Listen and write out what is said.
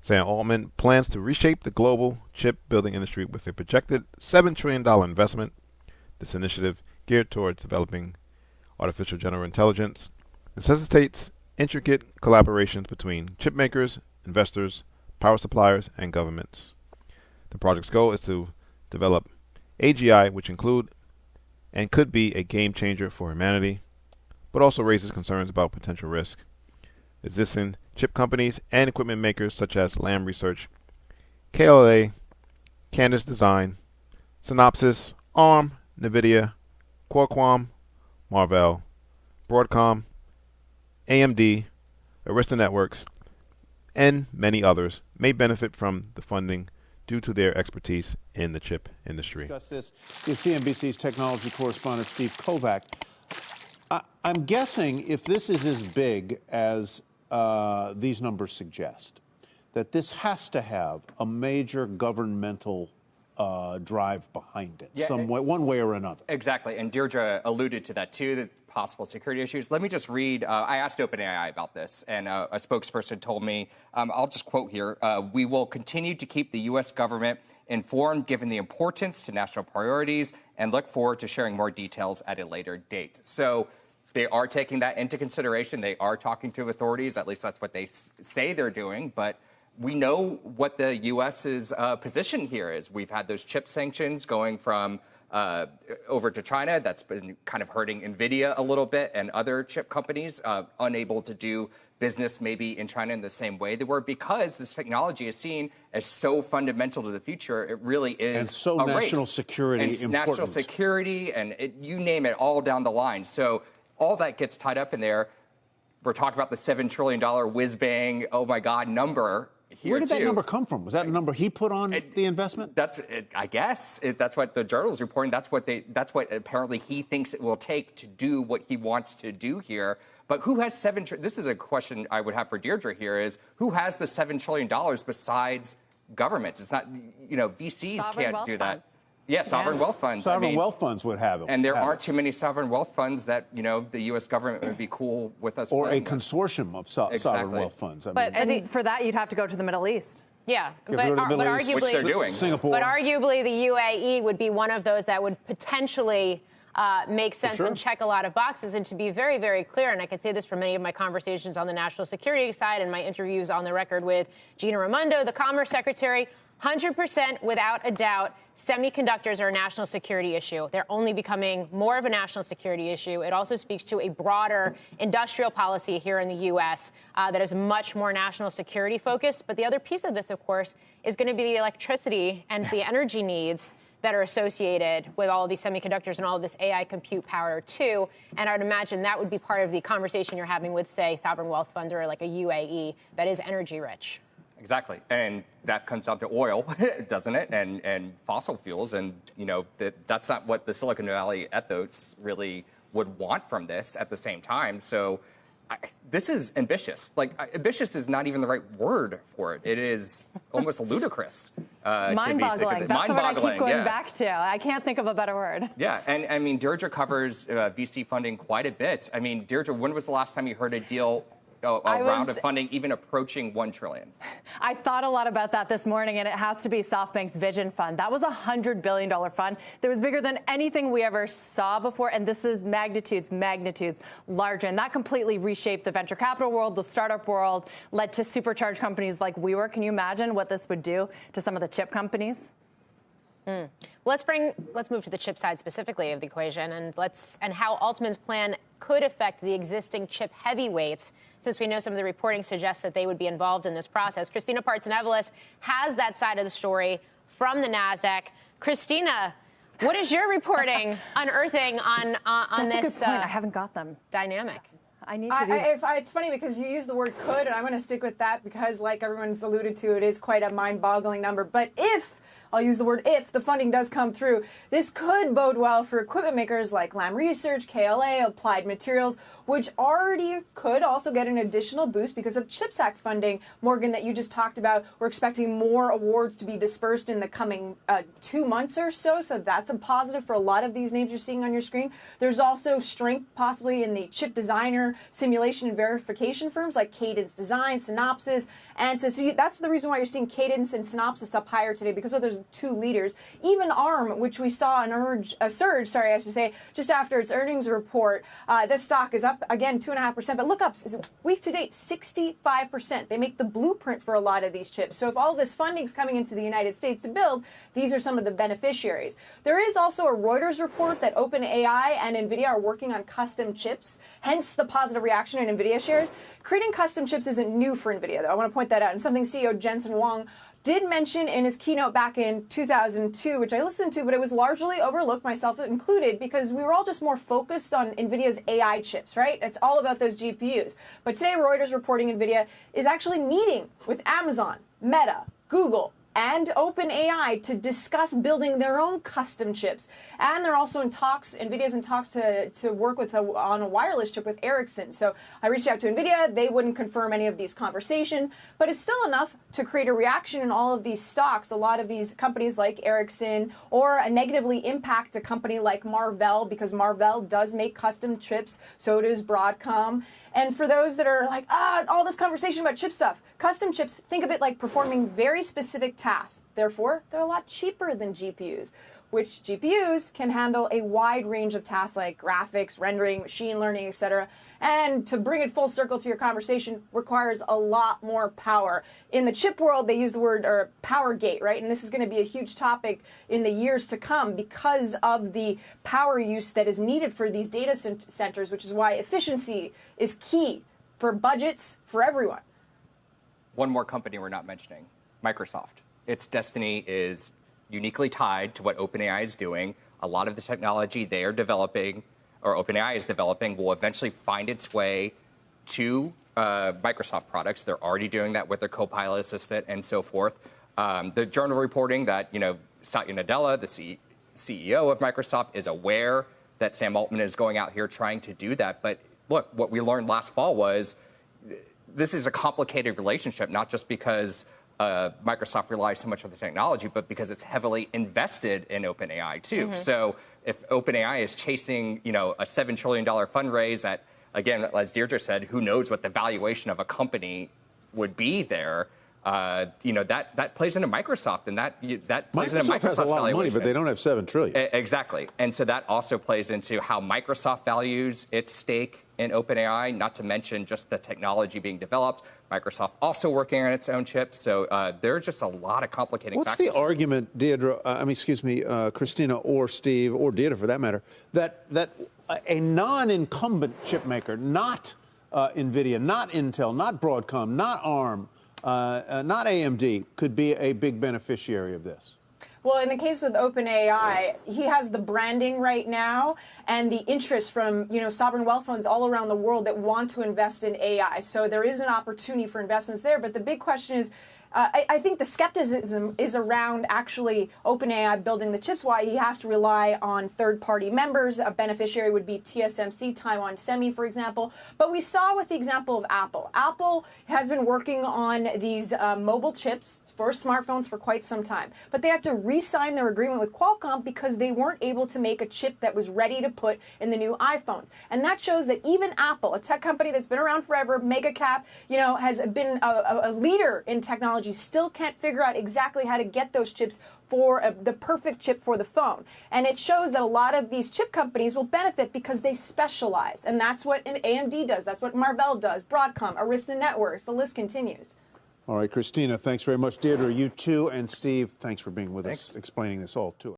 Sam Altman plans to reshape the global chip building industry with a projected $7 trillion investment. This initiative, geared towards developing artificial general intelligence, necessitates intricate collaborations between chip makers, investors, power suppliers, and governments. The project's goal is to develop AGI, which include and could be a game changer for humanity, but also raises concerns about potential risk. Existing chip companies and equipment makers such as Lam Research, KLA, Candice Design, Synopsys, ARM, NVIDIA, Qualcomm, Marvell, Broadcom, AMD, Arista Networks, and many others may benefit from the funding due to their expertise in the chip industry. Discuss this is CNBC's technology correspondent Steve Kovac. I'm guessing if this is as big as these numbers suggest, that this has to have a major governmental drive behind it, one way or another. Exactly, and Deirdre alluded to that too, the possible security issues. Let me just read, I asked OpenAI about this, and a spokesperson told me, I'll just quote here, "We will continue to keep the U.S. government informed given the importance to national priorities and look forward to sharing more details at a later date." So they are taking that into consideration. They are talking to authorities, at least that's what they say they're doing, but we know what the U.S.'s position here is. We've had those chip sanctions going from over to China. That's been kind of hurting NVIDIA a little bit and other chip companies, unable to do business maybe in China in the same way they were, because this technology is seen as so fundamental to the future. It really is and so a national race. security and important. National security and you name it, all down the line. So all that gets tied up in there. We're talking about the $7 trillion whiz-bang, oh my God, number. Where did that number come from? Was that a number he put on the investment? I guess that's what the journal is reporting. That's what apparently he thinks it will take to do what he wants to do here. But who has this is a question I would have for Deirdre here is, who has the $7 trillion besides governments? It's not, VCs Sovereign can't do that. Funds. Yeah, sovereign wealth funds. Sovereign wealth funds would have it. And there aren't too many sovereign wealth funds that, the U.S. government would be cool with us. Or a consortium of sovereign wealth funds. But for that, you'd have to go to the Middle East. Yeah, but arguably, which they're doing. Singapore. But arguably, the UAE would be one of those that would potentially make sense and check a lot of boxes. And to be very, very clear, and I can say this from many of my conversations on the national security side and my interviews on the record with Gina Raimondo, the Commerce Secretary, 100% without a doubt, semiconductors are a national security issue. They're only becoming more of a national security issue. It also speaks to a broader industrial policy here in the U.S. That is much more national security focused. But the other piece of this, of course, is going to be the electricity and the energy needs that are associated with all of these semiconductors and all of this AI compute power, too. And I would imagine that would be part of the conversation you're having with, say, sovereign wealth funds or like a UAE that is energy rich. Exactly. And that comes down to oil, doesn't it? And fossil fuels. And, that's not what the Silicon Valley ethos really would want from this at the same time. So this is ambitious. Ambitious is not even the right word for it. It is almost ludicrous. Mind-boggling. That's what I keep going back to. I can't think of a better word. Yeah. And, Deirdre covers VC funding quite a bit. Deirdre, when was the last time you heard a deal a round of funding even approaching $1 trillion. I thought a lot about that this morning, and it has to be SoftBank's Vision Fund. That was a $100 billion fund that was bigger than anything we ever saw before, and this is magnitudes larger. And that completely reshaped the venture capital world, the startup world, led to supercharged companies like WeWork. Can you imagine what this would do to some of the chip companies? Let's move to the chip side specifically of the equation, and how Altman's plan could affect the existing chip heavyweights, since we know some of the reporting suggests that they would be involved in this process. Christina Partsinevelos has that side of the story from the NASDAQ. Christina, what is your reporting unearthing on That's this? A good point. I haven't got them. Dynamic. I need to do it's funny because you use the word could, and I'm going to stick with that because, like everyone's alluded to, it is quite a mind-boggling number. But I'll use the word if the funding does come through, this could bode well for equipment makers like Lam Research, KLA, Applied Materials, which already could also get an additional boost because of CHIPS Act funding. Morgan, that you just talked about, we're expecting more awards to be dispersed in the coming 2 months or so. So that's a positive for a lot of these names you're seeing on your screen. There's also strength possibly in the chip designer, simulation, and verification firms like Cadence Design, Synopsys, and so that's the reason why you're seeing Cadence and Synopsys up higher today, because of those two leaders. Even ARM, which we saw a surge, just after its earnings report, this stock is up again 2.5%. But look up, week to date, 65%. They make the blueprint for a lot of these chips. So if all this funding is coming into the United States to build, these are some of the beneficiaries. There is also a Reuters report that OpenAI and NVIDIA are working on custom chips, hence the positive reaction in NVIDIA shares. Creating custom chips isn't new for NVIDIA, though. I want to point that out. And something CEO Jensen Huang did mention in his keynote back in 2002, which I listened to, but it was largely overlooked, myself included, because we were all just more focused on NVIDIA's AI chips, right? It's all about those GPUs. But today, Reuters reporting NVIDIA is actually meeting with Amazon, Meta, Google, and OpenAI to discuss building their own custom chips. And they're also in talks, NVIDIA's in talks to work with on a wireless chip with Ericsson. So I reached out to NVIDIA. They wouldn't confirm any of these conversations, but it's still enough to create a reaction in all of these stocks. A lot of these companies like Ericsson, or negatively impact a company like Marvell, because Marvell does make custom chips. So does Broadcom. And for those that are like, all this conversation about chip stuff, custom chips, think of it like performing very specific tasks. Therefore, they're a lot cheaper than GPUs, which GPUs can handle a wide range of tasks like graphics, rendering, machine learning, etc. And to bring it full circle to your conversation requires a lot more power. In the chip world, they use the word power gate, right? And this is going to be a huge topic in the years to come because of the power use that is needed for these data centers, which is why efficiency is key for budgets for everyone. One more company we're not mentioning, Microsoft. Its destiny is uniquely tied to what OpenAI is doing. A lot of the technology they are developing, or OpenAI is developing, will eventually find its way to Microsoft products. They're already doing that with their Copilot assistant and so forth. The journal reporting that, Satya Nadella, the CEO of Microsoft, is aware that Sam Altman is going out here trying to do that. But look, what we learned last fall was this is a complicated relationship, not just because Microsoft relies so much on the technology, but because it's heavily invested in OpenAI too. Mm-hmm. So if OpenAI is chasing, a $7 trillion fundraise at, again, as Deirdre said, who knows what the valuation of a company would be there. That plays into Microsoft, and that plays into Microsoft's has a lot valuation. of money, but they don't have $7 trillion. Exactly, and so that also plays into how Microsoft values its stake in OpenAI. Not to mention just the technology being developed. Microsoft also working on its own chips, so there are just a lot of complicating factors. What's the argument, Deirdre? Christina or Steve or Deirdre, for that matter, that a non-incumbent chip maker, not NVIDIA, not Intel, not Broadcom, not ARM, not AMD, could be a big beneficiary of this? Well, in the case with OpenAI, he has the branding right now and the interest from, sovereign wealth funds all around the world that want to invest in AI. So there is an opportunity for investments there. But the big question is, I think the skepticism is around actually OpenAI building the chips, why he has to rely on third-party members. A beneficiary would be TSMC, Taiwan Semi, for example. But we saw with the example of Apple. Apple has been working on these mobile chips for smartphones for quite some time. But they had to re-sign their agreement with Qualcomm because they weren't able to make a chip that was ready to put in the new iPhones. And that shows that even Apple, a tech company that's been around forever, mega cap, has been a leader in technology, still can't figure out exactly how to get those chips for the perfect chip for the phone. And it shows that a lot of these chip companies will benefit because they specialize. And that's what AMD does. That's what Marvell does, Broadcom, Arista Networks. The list continues. All right, Christina, thanks very much. Deirdre, you too. And Steve, thanks for being with us, explaining this all to us.